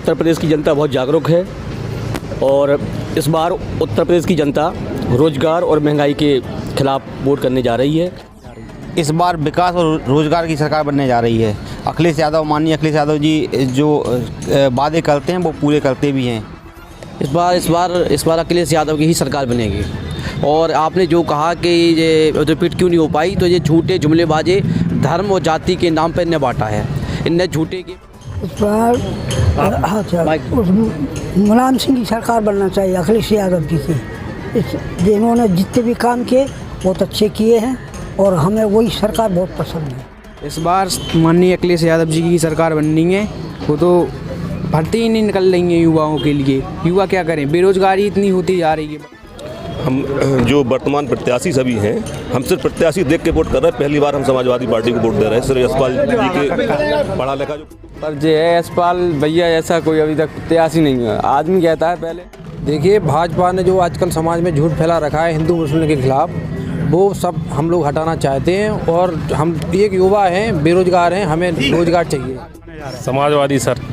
उत्तर प्रदेश की जनता बहुत जागरूक है और इस बार उत्तर प्रदेश की जनता रोजगार और महंगाई के खिलाफ वोट करने जा रही है। इस बार विकास और रोजगार की सरकार बनने जा रही है। अखिलेश यादव, माननीय अखिलेश यादव जी जो वादे करते हैं वो पूरे करते भी हैं। इस बार अखिलेश यादव की ही सरकार बनेगी। और आपने जो कहा कि ये रिपीट क्यों नहीं हो पाई, तो ये झूठे जुमलेबाजी धर्म और जाति के नाम पर इन्हें बांटा है। इनने झूठे के इस बार मुलायम सिंह की सरकार बनना चाहिए, अखिलेश यादव जी की। जिन्होंने जितने भी काम किए बहुत अच्छे किए हैं और हमें वही सरकार बहुत पसंद है। इस बार माननीय अखिलेश यादव जी की सरकार बननी है। वो तो भर्ती ही नहीं निकल रही है युवाओं के लिए। युवा क्या करें, बेरोजगारी इतनी होती जा रही है। हम जो वर्तमान प्रत्याशी सभी हैं, हम सिर्फ प्रत्याशी देख के वोट कर रहे हैं। पहली बार हम समाजवादी पार्टी को वोट दे रहे हैं। सिर्फ यशपाल जी के पढ़ा लिखा जो पर जो है यशपाल भैया ऐसा कोई अभी तक प्रत्याशी नहीं है। आदमी कहता है पहले। देखिए, भाजपा ने जो आजकल समाज में झूठ फैला रखा है हिंदू मुस्लिम के खिलाफ, वो सब हम लोग हटाना चाहते हैं। और हम एक युवा हैं, बेरोजगार हैं, हमें रोजगार चाहिए।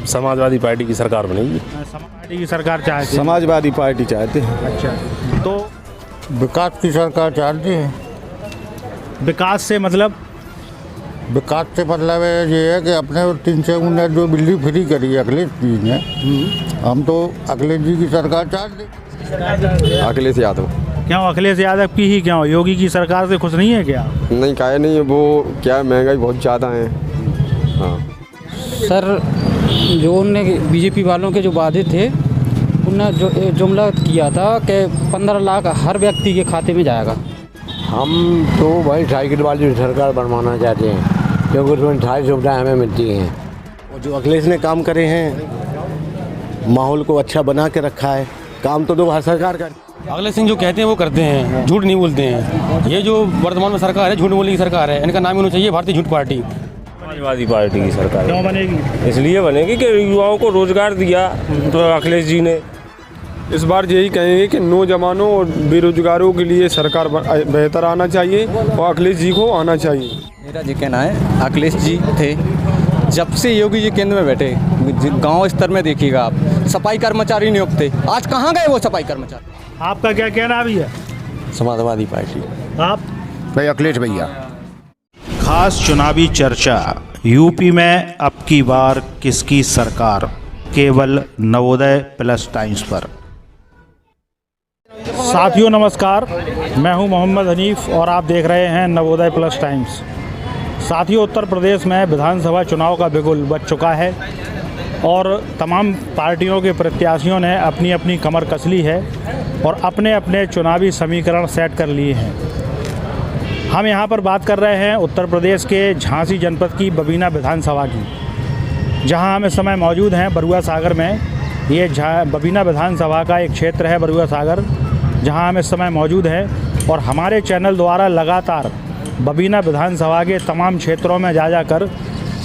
समाजवादी पार्टी की सरकार बनेगी। पार्टी की सरकार चाहते हैं। समाजवादी पार्टी चाहते हैं। अच्छा, तो विकास की सरकार चाहते हैं। विकास से मतलब? विकास से मतलब ये है कि अपने 319 जो बिल्ली फ्री करी है अखिलेश जी ने, हम तो अखिलेश जी की सरकार चाहते। अखिलेश यादव। क्यों अखिलेश यादव की ही क्यों? योगी की सरकार से खुश नहीं है क्या? नहीं, काहे नहीं है, वो क्या महंगाई बहुत ज़्यादा है। हाँ सर, जो उनने बीजेपी वालों के जो वादे थे, उन्होंने जो जुमला किया था कि 15 लाख हर व्यक्ति के खाते में जाएगा। हम तो भाई साइकिल वाली सरकार बनवाना चाहते हैं, क्योंकि उसमें सारी सुविधाएं हमें मिलती हैं। और जो अखिलेश ने काम करे हैं, माहौल को अच्छा बना के रखा है। काम तो हर सरकार का। अखिलेश सिंह जो कहते हैं वो करते हैं, झूठ नहीं बोलते हैं। ये जो वर्तमान में सरकार है, झूठ बोलने की सरकार है। इनका नाम होना चाहिए भारतीय झूठ पार्टी। समाजवादी पार्टी की सरकार क्यों बनेगी? इसलिए बनेगी कि युवाओं को रोजगार दिया तो अखिलेश जी ने। इस बार यही कहेंगे कि नौजवानों और बेरोजगारों के लिए सरकार बेहतर आना चाहिए और अखिलेश जी को आना चाहिए। मेरा जी कहना है, अखिलेश जी थे जब से योगी जी केंद्र में बैठे, गांव स्तर में देखिएगा आप, सफाई कर्मचारी नियुक्त थे। आज कहाँ गए वो सफाई कर्मचारी? आपका क्या कहना अभी है? समाजवादी पार्टी। आप? भाई अखिलेश भैया। खास चुनावी चर्चा। यूपी में अब की बार किसकी सरकार, केवल नवोदय प्लस टाइम्स पर। साथियों नमस्कार, मैं हूं मोहम्मद हनीफ और आप देख रहे हैं नवोदय प्लस टाइम्स। साथियों, उत्तर प्रदेश में विधानसभा चुनाव का बिगुल बज चुका है और तमाम पार्टियों के प्रत्याशियों ने अपनी अपनी कमर कस ली है और अपने अपने चुनावी समीकरण सेट कर लिए हैं। हम यहां पर बात कर रहे हैं उत्तर प्रदेश के झांसी जनपद की बबीना विधानसभा की, जहां हम इस समय मौजूद हैं बरुआ सागर में। ये बबीना विधानसभा का एक क्षेत्र है बरुआ सागर, जहां हम इस समय मौजूद हैं। और हमारे चैनल द्वारा लगातार बबीना विधानसभा के तमाम क्षेत्रों में जा जाकर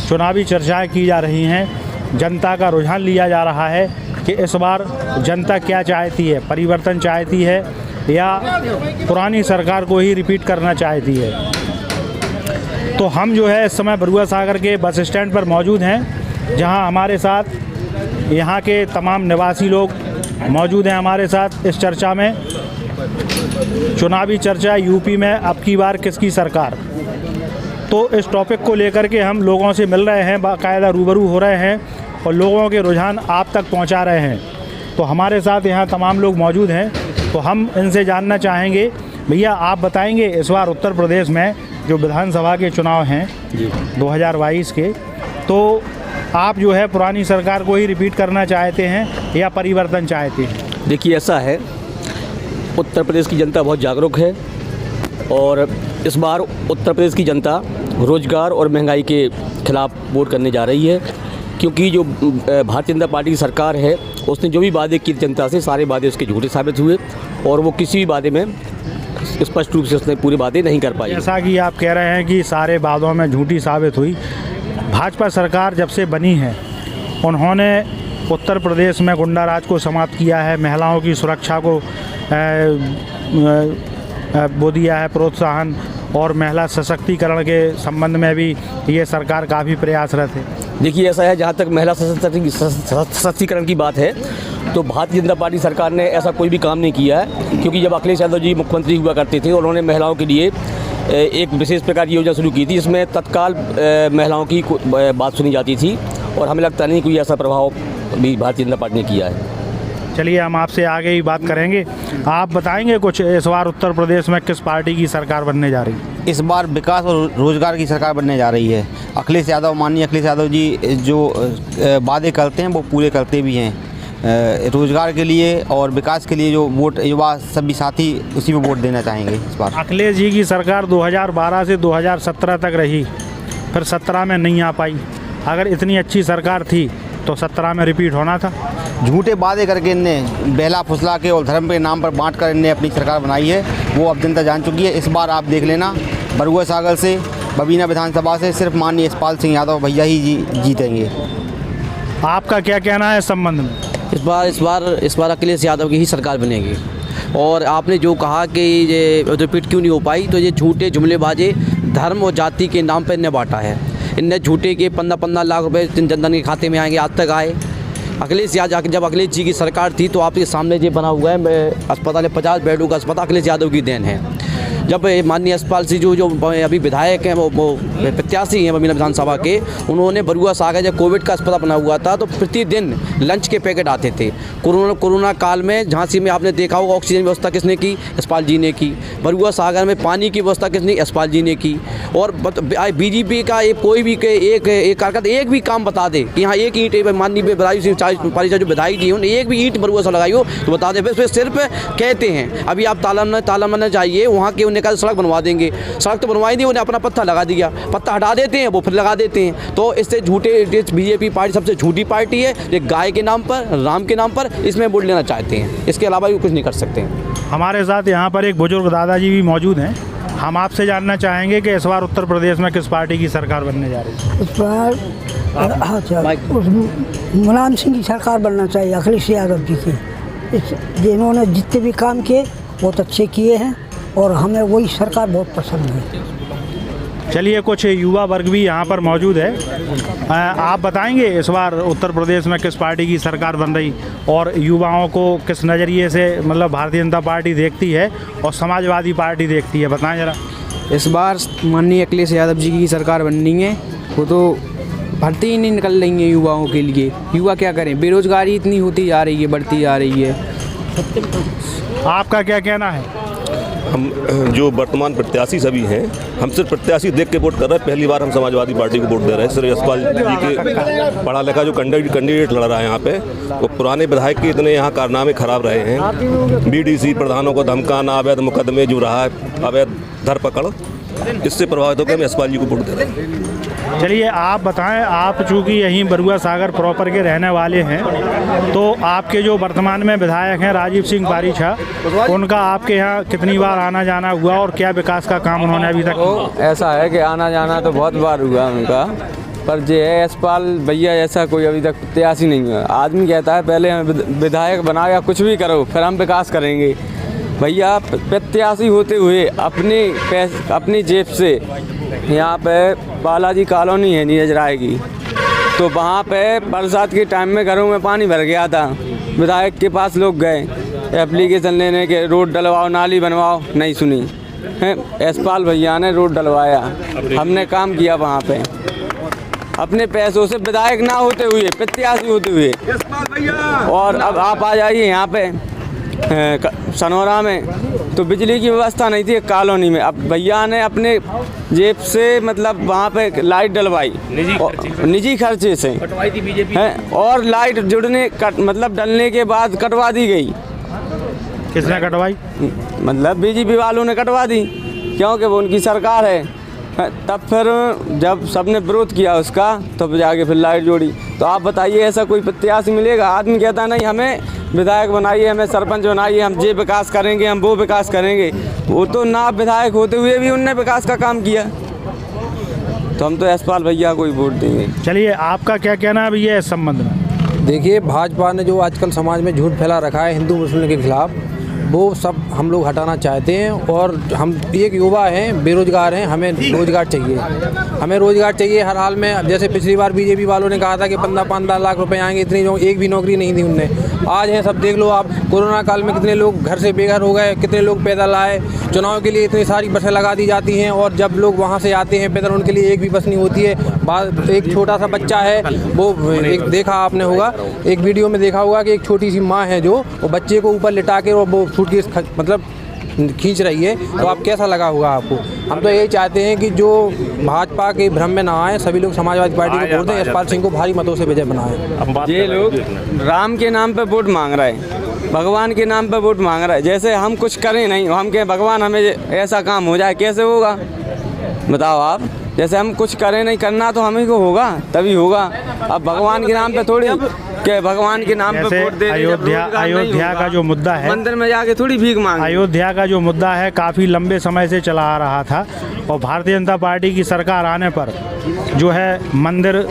चुनावी चर्चाएं की जा रही हैं। जनता का रुझान लिया जा रहा है कि इस बार जनता क्या चाहती है, परिवर्तन चाहती है या पुरानी सरकार को ही रिपीट करना चाहती है। तो हम जो है इस समय बरुआ सागर के बस स्टैंड पर मौजूद हैं, जहां हमारे साथ यहाँ के तमाम निवासी लोग मौजूद हैं हमारे साथ इस चर्चा में। चुनावी चर्चा, यूपी में अब की बार किसकी सरकार। तो इस टॉपिक को लेकर के हम लोगों से मिल रहे हैं, बाकायदा रूबरू हो रहे हैं और लोगों के रुझान आप तक पहुंचा रहे हैं। तो हमारे साथ यहाँ तमाम लोग मौजूद हैं, तो हम इनसे जानना चाहेंगे, भैया आप बताएंगे इस बार उत्तर प्रदेश में जो विधानसभा के चुनाव हैं 2022 के, तो आप जो है पुरानी सरकार को ही रिपीट करना चाहते हैं या परिवर्तन चाहते हैं? देखिए, ऐसा है, उत्तर प्रदेश की जनता बहुत जागरूक है और इस बार उत्तर प्रदेश की जनता रोजगार और महंगाई के खिलाफ वोट करने जा रही है। क्योंकि जो भारतीय जनता पार्टी की सरकार है, उसने जो भी वादे किए जनता से, सारे वादे उसके झूठे साबित हुए और वो किसी भी वादे में स्पष्ट रूप से उसने पूरे वादे नहीं कर पाई। जैसा कि आप कह रहे हैं कि सारे वादों में झूठी साबित हुई, भाजपा सरकार जब से बनी है उन्होंने उत्तर प्रदेश में गुंडा राज को समाप्त किया है, महिलाओं की सुरक्षा को वो दिया है प्रोत्साहन, और महिला सशक्तिकरण के संबंध में भी ये सरकार काफ़ी प्रयासरत है। देखिए, ऐसा है, जहाँ तक महिला सशक्तिकरण की बात है तो भारतीय जनता पार्टी सरकार ने ऐसा कोई भी काम नहीं किया है, क्योंकि जब अखिलेश यादव जी मुख्यमंत्री हुआ करते थे उन्होंने महिलाओं के लिए एक विशेष प्रकार की योजना शुरू की थी, जिसमें तत्काल महिलाओं की बात सुनी जाती थी, और हमें लगता नहीं कोई ऐसा प्रभाव भी भारतीय जनता पार्टी ने किया है। चलिए, हम आपसे आगे ही बात करेंगे। आप बताएंगे कुछ, इस बार उत्तर प्रदेश में किस पार्टी की सरकार बनने जा रही है? इस बार विकास और रोजगार की सरकार बनने जा रही है। अखिलेश यादव, माननीय अखिलेश यादव जी जो वादे करते हैं वो पूरे करते भी हैं। रोजगार के लिए और विकास के लिए जो वोट युवा सभी साथी उसी में वोट देना चाहेंगे इस बार। अखिलेश जी की सरकार 2012 से 2017 तक रही, फिर 17 में नहीं आ पाई। अगर इतनी अच्छी सरकार थी तो 17 में रिपीट होना था। झूठे वादे करके इनने बहला फुसला के और धर्म के नाम पर बांट कर इनने अपनी सरकार बनाई है, वो अब जनता जान चुकी है। इस बार आप देख लेना, बरुआ सागर से, बबीना विधानसभा से सिर्फ माननीय यशपाल सिंह यादव भैया ही जीतेंगे। आपका क्या कहना है इस संबंध में? इस बार अखिलेश यादव की ही सरकार बनेगी। और आपने जो कहा कि ये रिपीट क्यों नहीं हो पाई, तो ये झूठे जुमलेबाजी धर्म और जाति के नाम पर इनने बांटा है। इनने झूठे के 15-15 लाख रुपए जनधन के खाते में आएंगे, आज तक आए। अखिलेश यादव, जब अखिलेश जी की सरकार थी तो आपके सामने ये बना हुआ है अस्पताल, 50 बेडों का अस्पताल अखिलेश यादव की देन है। जब माननीय यशपाल सिंह जो अभी विधायक हैं, वो प्रत्याशी हैं बबीना विधानसभा के, उन्होंने बरुआ सागर जब कोविड का अस्पताल बना हुआ था तो प्रतिदिन लंच के पैकेट आते थे। कोरोना काल में झांसी में आपने देखा होगा, ऑक्सीजन व्यवस्था किसने की? यशपाल जी ने की। बरुआ सागर में पानी की व्यवस्था किसने? यशपाल जी ने की। और बीजेपी का कोई भी एक कार्यकर्ता एक भी काम बता दे कि यहाँ एक ईंट माननीय बदायूं सिंह पारिजा जो विधायक जी उन्होंने एक भी ईंट बरुआ से लगाई हो तो बता दे। बस सिर्फ कहते हैं। अभी आप तालामन जाइए, वहाँ के उन्हें कहा सड़क बनवा देंगे, सड़क तो बनवाई दी, उन्हें अपना पत्ता लगा दिया, पत्ता हटा देते हैं, वो फिर लगा देते हैं। तो इससे झूठे, बीजेपी पार्टी सबसे झूठी पार्टी है। ये गाय के नाम पर, राम के नाम पर इसमें वोट लेना चाहते हैं, इसके अलावा कुछ नहीं कर सकते हैं। हमारे साथ यहाँ पर एक बुजुर्ग दादाजी भी मौजूद हैं। हम आपसे जानना चाहेंगे कि इस बार उत्तर प्रदेश में किस पार्टी की सरकार बनने जा रही है? इस बार मुलायम सिंह की सरकार बनना चाहिए, अखिलेश यादव जी की। जिन्होंने जितने भी काम किए बहुत अच्छे किए हैं और हमें वही सरकार बहुत पसंद है। चलिए, कुछ युवा वर्ग भी यहाँ पर मौजूद है। आप बताएंगे इस बार उत्तर प्रदेश में किस पार्टी की सरकार बन रही और युवाओं को किस नज़रिए से मतलब भारतीय जनता पार्टी देखती है और समाजवादी पार्टी देखती है, बताएं ज़रा। इस बार माननीय अखिलेश यादव जी की सरकार बननी है। वो तो भर्ती ही नहीं निकल रही है युवाओं के लिए। युवा क्या करें, बेरोजगारी इतनी होती जा रही है, बढ़ती जा रही है। आपका क्या कहना है? हम जो वर्तमान प्रत्याशी सभी हैं, हम सिर्फ प्रत्याशी देख के वोट कर रहे हैं। पहली बार हम समाजवादी पार्टी को वोट दे रहे हैं। सिर्फ यशपाल जी के पढ़ा लिखा जो कैंडिडेट लड़ रहा है यहाँ पे, वो पुराने विधायक के इतने यहाँ कारनामे खराब रहे हैं। बीडीसी प्रधानों को धमकाना, अवैध मुकदमे जो रहा है, अवैध धरपकड़, इससे प्रभावित होकर हम यशपाल जी को वोट दे रहे हैं। चलिए, आप बताएं, आप चूँकि यहीं बरुआ सागर प्रॉपर के रहने वाले हैं, तो आपके जो वर्तमान में विधायक हैं राजीव सिंह पारिजा, उनका आपके यहाँ कितनी बार आना जाना हुआ और क्या विकास का काम उन्होंने अभी तक किया? ऐसा है कि आना जाना तो बहुत बार हुआ उनका, पर जो है यशपाल भैया ऐसा कोई अभी तक प्रत्याशी नहीं है। आदमी कहता है पहले हम विधायक बनाओ या कुछ भी करो, फिर हम विकास करेंगे। भैया प्रत्याशी होते हुए अपनी जेब से यहाँ पे बालाजी कॉलोनी है नीरज राय की, तो वहाँ पे बरसात के टाइम में घरों में पानी भर गया था। विधायक के पास लोग गए एप्लीकेशन लेने के, रोड डलवाओ, नाली बनवाओ, नहीं सुनी है। यशपाल भैया ने रोड डलवाया, हमने काम किया वहाँ पे अपने पैसों से, विधायक ना होते हुए, प्रत्याशी होते हुए। और अब आप आ जाइए यहाँ पे सनौरा में, तो बिजली की व्यवस्था नहीं थी कॉलोनी में। अब भैया ने अपने जेब से मतलब वहाँ पे लाइट डलवाई, निजी खर्चे से है, और लाइट मतलब डलने के बाद कटवा दी गई। किसने कटवाई? मतलब बीजेपी वालों ने कटवा दी, क्योंकि वो उनकी सरकार है। तब फिर जब सबने विरोध किया उसका, तब जाके फिर लाइट जोड़ी। तो आप बताइए, ऐसा कोई प्रत्याशी मिलेगा? आदमी कहता नहीं हमें विधायक बनाइए, हमें सरपंच बनाइए, हम ये विकास करेंगे, हम वो विकास करेंगे। वो तो ना विधायक होते हुए भी उनने विकास का काम किया, तो हम तो यशपाल भैया को ही वोट देंगे। चलिए, आपका क्या कहना है भैया इस संबंध में? देखिए, भाजपा ने जो आजकल समाज में झूठ फैला रखा है हिंदू मुस्लिम के खिलाफ, वो सब हम लोग हटाना चाहते हैं। और हम एक युवा हैं, बेरोजगार हैं, हमें रोज़गार चाहिए, हमें रोज़गार चाहिए हर हाल में। जैसे पिछली बार बीजेपी वालों ने कहा था कि 15-15 लाख रुपए आएंगे, इतनी जो एक भी नौकरी नहीं दी उनने। आज है सब देख लो आप, कोरोना काल में कितने लोग घर से बेघर हो गए, कितने लोग पैदल आए। चुनाव के लिए इतनी सारी बसें लगा दी जाती हैं और जब लोग वहाँ से आते हैं पैदल, उनके लिए एक भी बस नहीं होती है। एक छोटा सा बच्चा है, वो एक देखा आपने होगा, एक वीडियो में देखा होगा कि एक छोटी सी माँ है जो वो बच्चे को ऊपर लिटा के और वो सूटकेस मतलब खींच रही है। तो आप कैसा लगा होगा आपको? हम तो यही चाहते हैं कि जो भाजपा के भ्रम में ना आए, सभी लोग समाजवादी पार्टी को वोट दें, यशपाल सिंह को भारी मतों से विजय बनाएं। ये लोग राम के नाम पे वोट मांग रहे हैं, भगवान के नाम पे वोट मांग रहे हैं। जैसे हम कुछ करें नहीं, हम कहें भगवान हमें ऐसा काम हो जाए, कैसे होगा बताओ आप? जैसे हम कुछ करें नहीं, करना तो हमें को होगा, तभी होगा। अब भगवान के नाम पे थोड़ी के भगवान के नाम पे वोट दे। अयोध्या का जो मुद्दा है, मंदिर में जाके थोड़ी भीख मांग। अयोध्या का जो मुद्दा है काफ़ी लंबे समय से चला आ रहा था और भारतीय जनता पार्टी की सरकार आने पर जो है मंदिर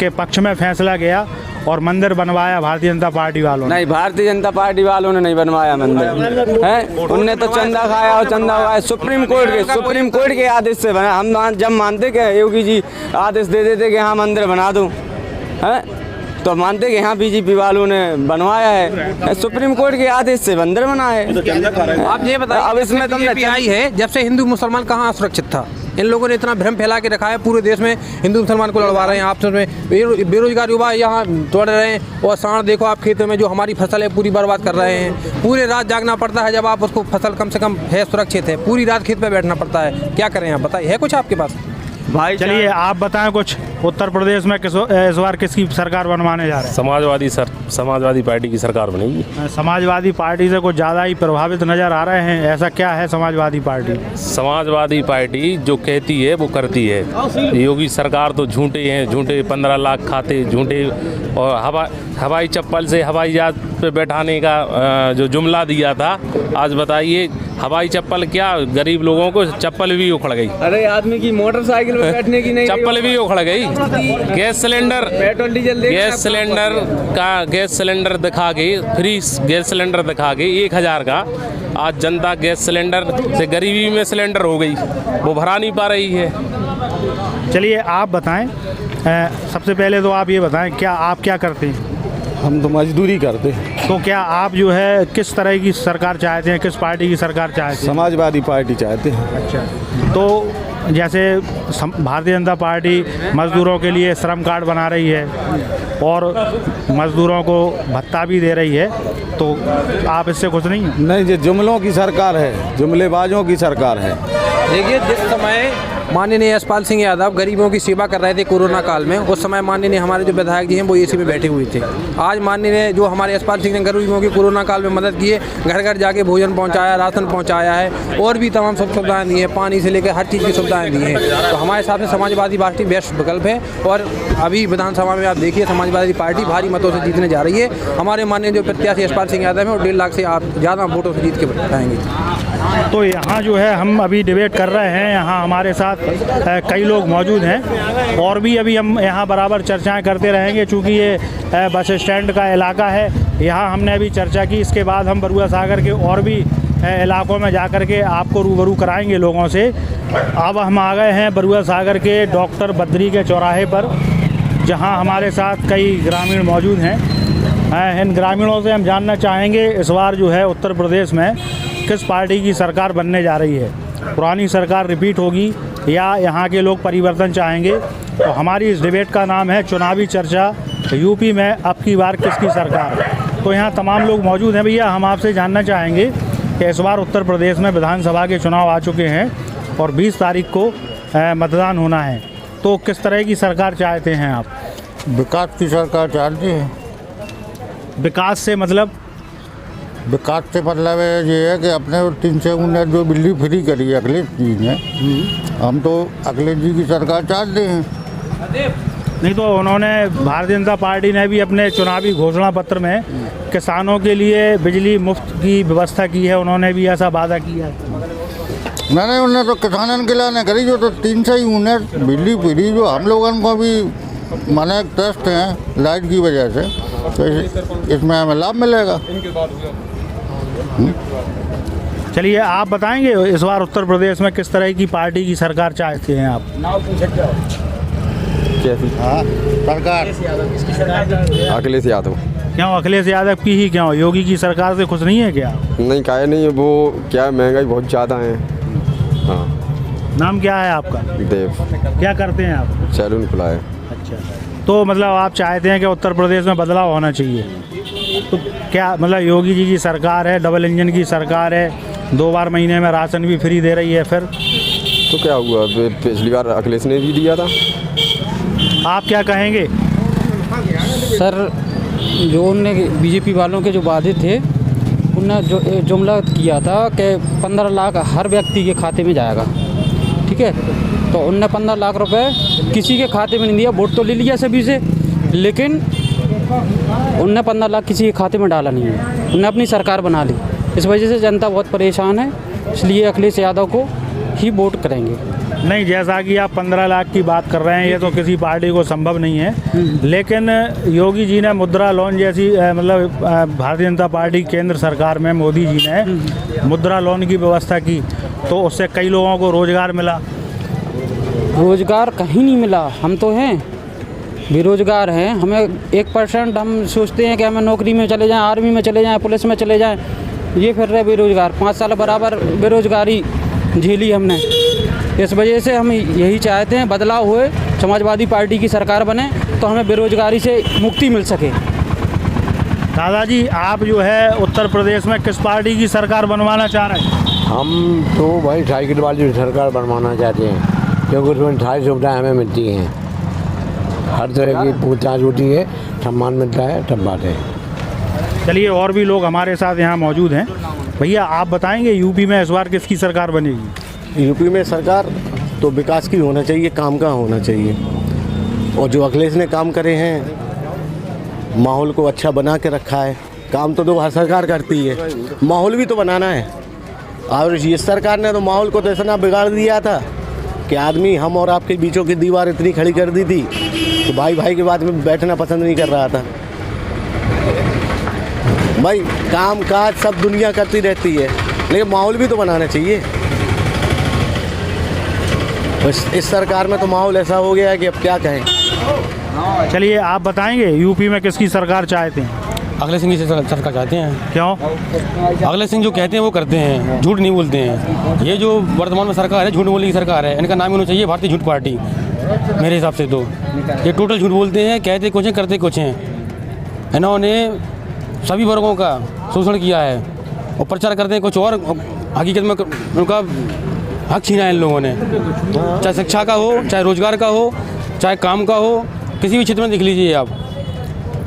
के पक्ष में फैसला गया और मंदिर बनवाया भारतीय जनता पार्टी वालों ने। नहीं, भारतीय जनता पार्टी वालों ने नहीं बनवाया मंदिर, है उनने तो चंदा खाया और चंदा खाया। सुप्रीम कोर्ट के आदेश से बना। हम जब मानते कि योगी जी आदेश दे देते कि हाँ मंदिर बना दूँ, है तो मानते कि यहाँ बीजेपी वालों ने बनवाया है, सुप्रीम कोर्ट के आदेश से मंदिर बना है। आप ये बताइए, अब इसमें बीजेपी आई है जब से हिंदू मुसलमान कहाँ सुरक्षित था? इन लोगों ने इतना भ्रम फैला के रखा है, पूरे देश में हिंदू मुसलमान को लड़वा रहे हैं आपस में। बेरोजगार युवा यहाँ तोड़ रहे हैं और सांड देखो आप खेतों में जो हमारी फसल है पूरी बर्बाद कर रहे हैं। पूरे रात जागना पड़ता है जब आप उसको फसल कम से कम है सुरक्षित है, पूरी रात खेत पे बैठना पड़ता है। क्या करें आप बताइए, है कुछ आपके पास? भाई चलिए आप बताएं कुछ, उत्तर प्रदेश में इस बार किसकी सरकार बनवाने जा रहे हैं? समाजवादी पार्टी की सरकार बनेगी। समाजवादी पार्टी से कुछ ज़्यादा ही प्रभावित नज़र आ रहे हैं, ऐसा क्या है समाजवादी पार्टी? समाजवादी पार्टी जो कहती है वो करती है। योगी सरकार तो झूठे हैं, झूठे 15 लाख खाते, झूठे और हवाई चप्पल से हवाई जहाज पे बैठाने का जो जुमला दिया था, आज बताइए हवाई चप्पल क्या, गरीब लोगों को चप्पल भी उखड़ गई। अरे आदमी की मोटरसाइकिल में बैठने की नहीं, चप्पल भी उखड़ गई। Gas cylinder, petrol diesel, gas cylinder दिखा के, फ्री गैस सिलेंडर दिखा के 1000 का, आज जनता गैस सिलेंडर से गरीबी में सिलेंडर हो गई, वो भरा नहीं पा रही है। चलिए आप बताएं, सबसे पहले तो आप ये बताएं क्या आप क्या करते हैं? हम तो मजदूरी करते हैं। तो क्या आप जो है किस तरह की सरकार चाहते हैं, किस पार्टी की सरकार चाहते हैं? समाजवादी पार्टी चाहते हैं। अच्छा, तो जैसे भारतीय जनता पार्टी मज़दूरों के लिए श्रम कार्ड बना रही है और मज़दूरों को भत्ता भी दे रही है, तो आप इससे खुश नहीं हैं? नहीं, ये जुमलों की सरकार है, जुमलेबाजों की सरकार है। देखिए, जिस समय माननीय यशपाल सिंह यादव गरीबों की सेवा कर रहे थे कोरोना काल में, उस समय माननीय हमारे जो विधायक जी हैं वो एसी में बैठे हुए थे। आज माननीय जो हमारे यशपाल सिंह ने गरीबों की कोरोना काल में मदद की है, घर घर जाके भोजन पहुंचाया, राशन पहुंचाया है और भी तमाम सुविधाएं दी हैं, पानी से लेकर हर चीज़ की सुविधाएं दी हैं। तो हमारे हिसाब से समाजवादी पार्टी बेस्ट विकल्प है और अभी विधानसभा में आप देखिए समाजवादी पार्टी भारी मतों से जीतने जा रही है। हमारे माननीय जो प्रत्याशी यशपाल सिंह यादव हैं वो 1.5 लाख से आप ज़्यादा वोटों से जीत के बताएंगे। तो यहाँ जो है हम अभी डिबेट कर रहे हैं, यहाँ हमारे साथ कई लोग मौजूद हैं और भी अभी हम यहाँ बराबर चर्चाएं करते रहेंगे, चूँकि ये बस स्टैंड का इलाका है। यहाँ हमने अभी चर्चा की, इसके बाद हम बरुआ सागर के और भी इलाकों में जा कर के आपको रूबरू कराएंगे लोगों से। अब हम आ गए हैं बरुआ सागर के डॉक्टर बद्री के चौराहे पर, जहाँ हमारे साथ कई ग्रामीण मौजूद हैं। इन ग्रामीणों से हम जानना चाहेंगे इस बार जो है उत्तर प्रदेश में किस पार्टी की सरकार बनने जा रही है, पुरानी सरकार रिपीट होगी या यहाँ के लोग परिवर्तन चाहेंगे। तो हमारी इस डिबेट का नाम है चुनावी चर्चा, यूपी में अब की बार किसकी सरकार। तो यहाँ तमाम लोग मौजूद हैं। भैया, हम आपसे जानना चाहेंगे कि इस बार उत्तर प्रदेश में विधानसभा के चुनाव आ चुके हैं और 20 तारीख को मतदान होना है, तो किस तरह की सरकार चाहते हैं आप? विकास की सरकार चाहते हैं। विकास से मतलब? विकास से मतलब ये है कि अपने 319 जो बिल्ली फ्री करी है अखिलेश जी ने, हम तो अखिलेश जी की सरकार चाहते हैं। नहीं, तो उन्होंने भारतीय जनता पार्टी ने भी अपने चुनावी घोषणा पत्र में किसानों के लिए बिजली मुफ्त की व्यवस्था की है, उन्होंने भी ऐसा वादा किया है। नहीं, उन्होंने तो किसानों के लिए करी, जो तो 319 बिजली फ्री जो हम लोगों को भी माने ट्रस्ट हैं लाइट की वजह से, तो इसमें हमें लाभ मिलेगा। चलिए आप बताएंगे इस बार उत्तर प्रदेश में किस तरह की पार्टी की सरकार चाहते हैं आप? हाँ सरकार अखिलेश यादव। क्यों अखिलेश यादव की ही क्यों? योगी की सरकार से खुश नहीं है क्या? नहीं काहे नहीं, वो क्या महंगाई बहुत ज़्यादा है। हाँ। नाम क्या है आपका? देव। क्या करते हैं आप? सैलून खुला है। अच्छा, तो मतलब आप चाहते हैं कि उत्तर प्रदेश में बदलाव होना चाहिए। तो क्या मतलब योगी जी की सरकार है, डबल इंजन की सरकार है, 2 बार महीने में राशन भी फ्री दे रही है, फिर तो क्या हुआ? पिछली बार अखिलेश ने भी दिया था। आप क्या कहेंगे? सर जो उनने बीजेपी वालों के जो वादे थे, उन्होंने जो जुमला किया था कि 15 लाख हर व्यक्ति के खाते में जाएगा, ठीक है, तो उनने 15 लाख रुपए किसी के खाते में नहीं दिया। वोट तो ले लिया सभी से, लेकिन उनने 15 लाख किसी के खाते में डाला नहीं है। उन्होंने अपनी सरकार बना ली। इस वजह से जनता बहुत परेशान है, इसलिए अखिलेश यादव को ही वोट करेंगे। नहीं, जैसा कि आप 15 लाख की बात कर रहे हैं, ये तो किसी पार्टी को संभव नहीं है, लेकिन योगी जी ने मुद्रा लोन जैसी मतलब भारतीय जनता पार्टी केंद्र सरकार में मोदी जी ने मुद्रा लोन की व्यवस्था की, तो उससे कई लोगों को रोज़गार मिला। रोज़गार कहीं नहीं मिला। हम तो हैं बेरोज़गार हैं। हमें 1% हम सोचते हैं कि हमें नौकरी में चले जाएं, आर्मी में चले जाएं, पुलिस में चले जाएं, ये फिर रहे बेरोज़गार। 5 साल बराबर बेरोज़गारी झेली हमने। इस वजह से हम यही चाहते हैं बदलाव हुए, समाजवादी पार्टी की सरकार बने, तो हमें बेरोज़गारी से मुक्ति मिल सके। दादाजी, आप जो है उत्तर प्रदेश में किस पार्टी की सरकार बनवाना चाह रहे हैं? हम तो भाई साइकिल वाली सरकार बनवाना चाहते हैं, क्योंकि उसमें सारी सुविधाएँ हमें मिलती हैं, हर तरह की पूछताछ होती है, सम्मान मिलता है, सब बात है। चलिए, और भी लोग हमारे साथ यहाँ मौजूद हैं। भैया आप बताएंगे यूपी में इस बार किसकी सरकार बनेगी? यूपी में सरकार तो विकास की होना चाहिए, काम का होना चाहिए। और जो अखिलेश ने काम करे हैं, माहौल को अच्छा बना के रखा है। काम तो हर सरकार करती है, माहौल भी तो बनाना है। और ये सरकार ने तो माहौल को तो इतना बिगाड़ दिया था कि आदमी हम और आपके बीचों की दीवार इतनी खड़ी कर दी थी कि भाई भाई के बाद में बैठना पसंद नहीं कर रहा था। भाई काम काज सब दुनिया करती रहती है, लेकिन माहौल भी तो बनाना चाहिए। इस सरकार में तो माहौल ऐसा हो गया है कि अब क्या कहें। चलिए, आप बताएंगे यूपी में किसकी सरकार चाहते हैं? अखिलेश सिंह की सरकार चाहते हैं। क्यों? अखिलेश सिंह जो कहते हैं वो करते हैं, झूठ नहीं बोलते हैं। ये जो वर्तमान में सरकार है, झूठ बोलने की सरकार है। इनका नाम होना चाहिए भारतीय झूठ पार्टी, मेरे हिसाब से। तो ये टोटल झूठ बोलते हैं, कहते कुछ हैं, करते कुछ हैं। इन्होंने सभी वर्गों का शोषण किया है और प्रचार करते हैं कुछ और, हकीकत में उनका हक छीना है इन लोगों ने। चाहे शिक्षा का हो, चाहे रोजगार का हो, चाहे काम का हो, किसी भी क्षेत्र में देख लीजिए आप,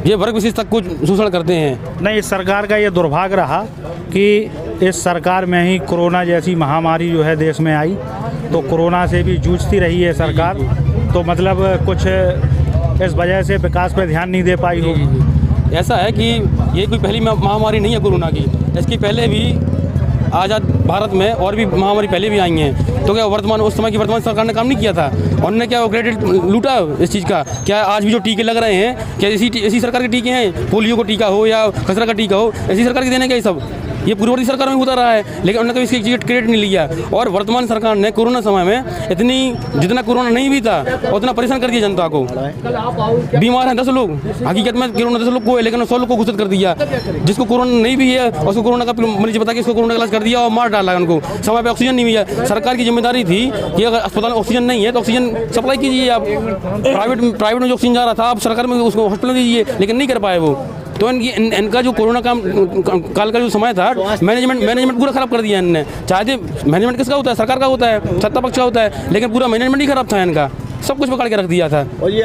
ये वर्ग विशेष तक कुछ शोषण करते हैं। नहीं, इस सरकार का ये दुर्भाग्य रहा कि इस सरकार में ही कोरोना जैसी महामारी जो है देश में आई, तो कोरोना से भी जूझती रही है सरकार, तो मतलब कुछ इस वजह से विकास पर ध्यान नहीं दे पाई होगी। ऐसा है कि ये कोई पहली महामारी नहीं है कोरोना की, इसकी पहले भी आज़ाद भारत में और भी महामारी पहले भी आई हैं। तो क्या उस समय की वर्तमान सरकार ने काम नहीं किया था? उन्होंने क्या क्रेडिट लूटा इस चीज़ का? क्या आज भी जो टीके लग रहे हैं, क्या इसी सरकार के टीके हैं? पोलियो को टीका हो या खसरा का टीका हो, इसी सरकार के देने क्या ये सब? ये पूर्ववर्ती सरकार में होता रहा है, लेकिन उन्होंने कभी इसकी क्रेडिट नहीं लिया। और वर्तमान सरकार ने कोरोना समय में इतनी, जितना कोरोना नहीं भी था उतना परेशान कर दिया जनता को। बीमार हैं 10 लोग, हकीकत में कोरोना 10 लोग को है, लेकिन 100 लोग को घोषित कर दिया। जिसको कोरोना नहीं भी है उसको कोरोना का मरीज बता के इसको कोरोना का इलाज कर दिया और मार डाला उनको। समय पे ऑक्सीजन नहीं मिला। सरकार की जिम्मेदारी थी कि अगर अस्पताल में ऑक्सीजन नहीं है तो ऑक्सीजन सप्लाई कीजिए आप। प्राइवेट में जो ऑक्सीजन जा रहा था आप सरकार में उसको हॉस्पिटल दीजिए, लेकिन नहीं कर पाए वो। तो इनका जो कोरोना काल का जो समय था, मैनेजमेंट पूरा खराब कर दिया इनने। चाहते मैनेजमेंट किसका होता है? सरकार का होता है, सत्ता पक्ष का होता है, लेकिन पूरा मैनेजमेंट ही खराब था इनका, सब कुछ पकड़ के रख दिया था।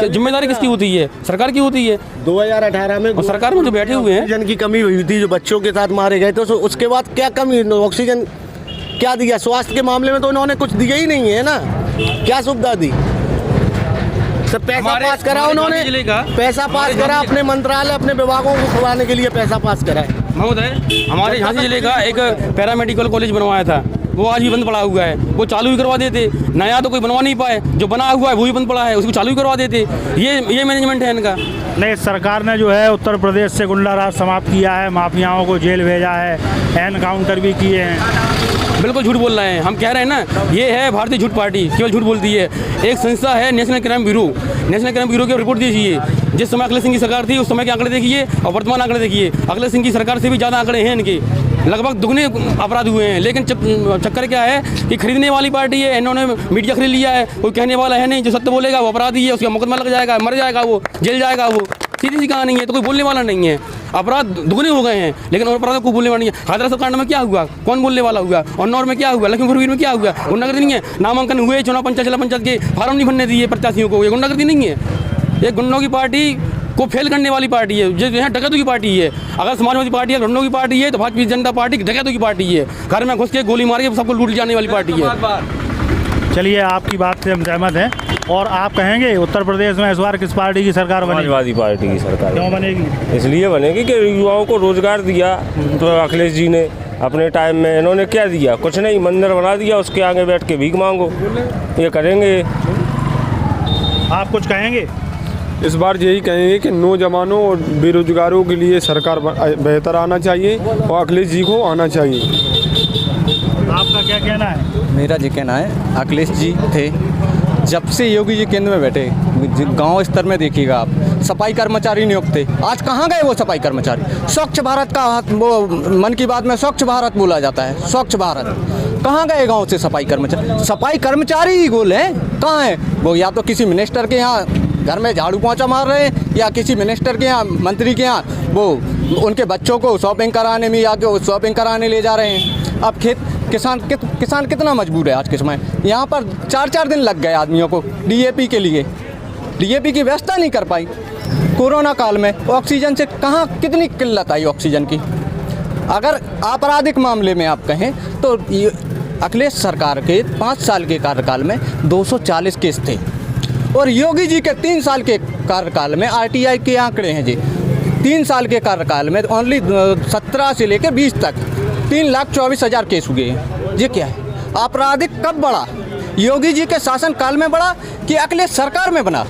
जिम्मेदारी किसकी होती है? सरकार की होती है। 2018 में सरकार में जो बैठे हुए हैं, ऑक्सीजन की कमी हुई थी, जो बच्चों के साथ मारे गए थे, तो उसके बाद क्या कमी, ऑक्सीजन क्या दिया? स्वास्थ्य के मामले में तो उन्होंने कुछ दिया ही नहीं है ना। क्या सुविधा दी? सब पैसा पास करा उन्होंने, पैसा पास करा अपने मंत्रालय, अपने विभागों को खुलवाने के लिए पैसा पास करा है। महोदय, हमारे झांसी जिले का एक पैरामेडिकल कॉलेज बनवाया था, वो आज भी बंद पड़ा हुआ है, वो चालू ही करवा देते। नया तो कोई बनवा नहीं पाए, जो बना हुआ है वो भी बंद पड़ा है, उसको चालू ही करवा देते। ये मैनेजमेंट है इनका। नहीं, सरकार ने जो है उत्तर प्रदेश से गुंडा राज समाप्त किया है, माफियाओं को जेल भेजा है, एनकाउंटर भी किए हैं। बिल्कुल झूठ बोल रहे हैं, हम कह रहे हैं ना, ये है भारतीय झूठ पार्टी, केवल झूठ बोलती है। एक संस्था है national crime bureau, national crime bureau की रिपोर्ट दीजिए। जिस समय अखिलेश सिंह की सरकार थी उस समय के आंकड़े देखिए और वर्तमान आंकड़े देखिए। अखिलेश सिंह की सरकार से भी ज़्यादा आंकड़े हैं इनके, लगभग दुगने अपराध हुए हैं। लेकिन चक्कर क्या है कि खरीदने वाली पार्टी है, इन्होंने मीडिया खरीद लिया है, कोई कहने वाला है नहीं। जो सत्य बोलेगा वो अपराधी है, उसका मुकदमा लग जाएगा, मर जाएगा, वो जेल जाएगा, वो सीधी सी कहानी है। तो कोई बोलने वाला नहीं है, अपराध दुगने हो गए हैं, लेकिन अपराध को बोलने वाला नहीं है। हाथरस कांड में क्या हुआ, कौन बोलने वाला हुआ? उन्नाव में क्या हुआ? लखीमपुर में क्या हुआ? गुंडागर्दी नहीं है? नामांकन हुए, चुनाव पंचायत जिला पंचायत के फार्म नहीं भरने दिए प्रत्याशियों को, ये गुंडागर्दी नहीं है? ये गुंडों की पार्टी को फेल करने वाली पार्टी है, जो है डकैतों की पार्टी है। अगर समाजवादी पार्टी है, गुंडों की पार्टी है, तो भारतीय जनता पार्टी डकैतों की पार्टी है। घर में घुस के गोली मार के सबको लूट जाने वाली पार्टी है। चलिए, आपकी बात से हम सहमत हैं। और आप कहेंगे उत्तर प्रदेश में इस बार किस पार्टी की सरकार बनेगी? समाजवादी पार्टी की सरकार। क्यों बनेगी? इसलिए बनेगी कि युवाओं को रोजगार दिया तो अखिलेश जी ने अपने टाइम में। इन्होंने क्या दिया? कुछ नहीं, मंदिर बना दिया, उसके आगे बैठ के भीख मांगो, ये करेंगे। आप कुछ कहेंगे? इस बार यही कहेंगे कि नौजवानों और बेरोजगारों के लिए सरकार बेहतर आना चाहिए और अखिलेश जी को आना चाहिए। आपका क्या कहना है? मेरा जी कहना है, अखिलेश जी थे जब से योगी जी केंद्र में बैठे, गांव स्तर में देखिएगा आप, सफाई कर्मचारी नियुक्त थे। आज कहाँ गए वो सफाई कर्मचारी? स्वच्छ भारत का वो मन की बात में स्वच्छ भारत बोला जाता है, स्वच्छ भारत। कहाँ गए गांव से सफाई कर्मचारी? सफाई कर्मचारी ही गोल हैं, कहाँ हैं वो? या तो किसी मिनिस्टर के यहाँ घर में झाड़ू पोंछा मार रहे हैं, या किसी मिनिस्टर के यहाँ, मंत्री के यहाँ वो उनके बच्चों को शॉपिंग कराने में या शॉपिंग कराने ले जा रहे हैं। अब किसान कितना मजबूर है आज के समय? यहाँ पर 4-4 दिन लग गए आदमियों को डीएपी के लिए, डीएपी की व्यवस्था नहीं कर पाई। कोरोना काल में ऑक्सीजन से कहाँ कितनी किल्लत आई ऑक्सीजन की। अगर आपराधिक मामले में आप कहें तो अखिलेश सरकार के 5 साल के कार्यकाल में 240 केस थे, और योगी जी के 3 साल के कार्यकाल में आरटीआई के आंकड़े हैं जी, 3 साल के कार्यकाल में ओनली 17 से लेकर 20 तक 3,24,000 केस हुए हैं। ये क्या है? आपराधिक कब बढ़ा? योगी जी के शासन काल में बढ़ा कि अखिलेश सरकार में बना?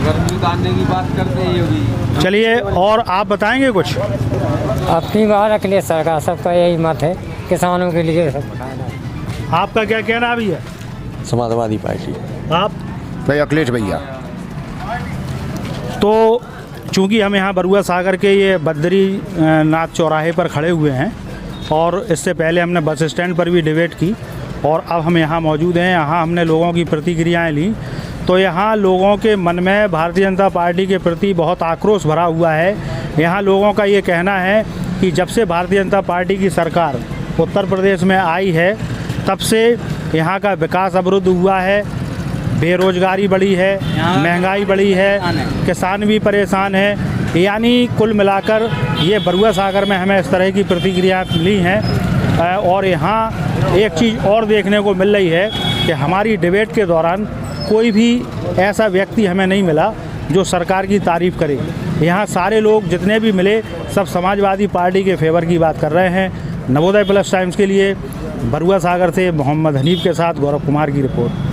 गर्मी उतारने की बात करते हैं योगी। चलिए, और आप बताएंगे कुछ? अपनी बार अखिलेश सरकार, सबका यही मत है, किसानों के लिए सब। आपका क्या कहना अभी है? समाजवादी पार्टी। आप? भाई अखिलेश भैया। तो चूँकि हम यहाँ बरुआ सागर के ये बद्रीनाथ चौराहे पर खड़े हुए हैं, और इससे पहले हमने बस स्टैंड पर भी डिबेट की, और अब हम यहाँ मौजूद हैं। यहाँ हमने लोगों की प्रतिक्रियाएं ली, तो यहाँ लोगों के मन में भारतीय जनता पार्टी के प्रति बहुत आक्रोश भरा हुआ है। यहाँ लोगों का ये कहना है कि जब से भारतीय जनता पार्टी की सरकार उत्तर प्रदेश में आई है, तब से यहाँ का विकास अवरुद्ध हुआ है, बेरोजगारी बढ़ी है, महंगाई बढ़ी है, किसान भी परेशान है। यानी कुल मिलाकर ये बरुआ सागर में हमें इस तरह की प्रतिक्रिया मिली हैं। और यहाँ एक चीज़ और देखने को मिल रही है कि हमारी डिबेट के दौरान कोई भी ऐसा व्यक्ति हमें नहीं मिला जो सरकार की तारीफ़ करे। यहाँ सारे लोग जितने भी मिले, सब समाजवादी पार्टी के फेवर की बात कर रहे हैं। नवोदय प्लस टाइम्स के लिए बरुआ सागर से मोहम्मद हनीफ के साथ गौरव कुमार की रिपोर्ट।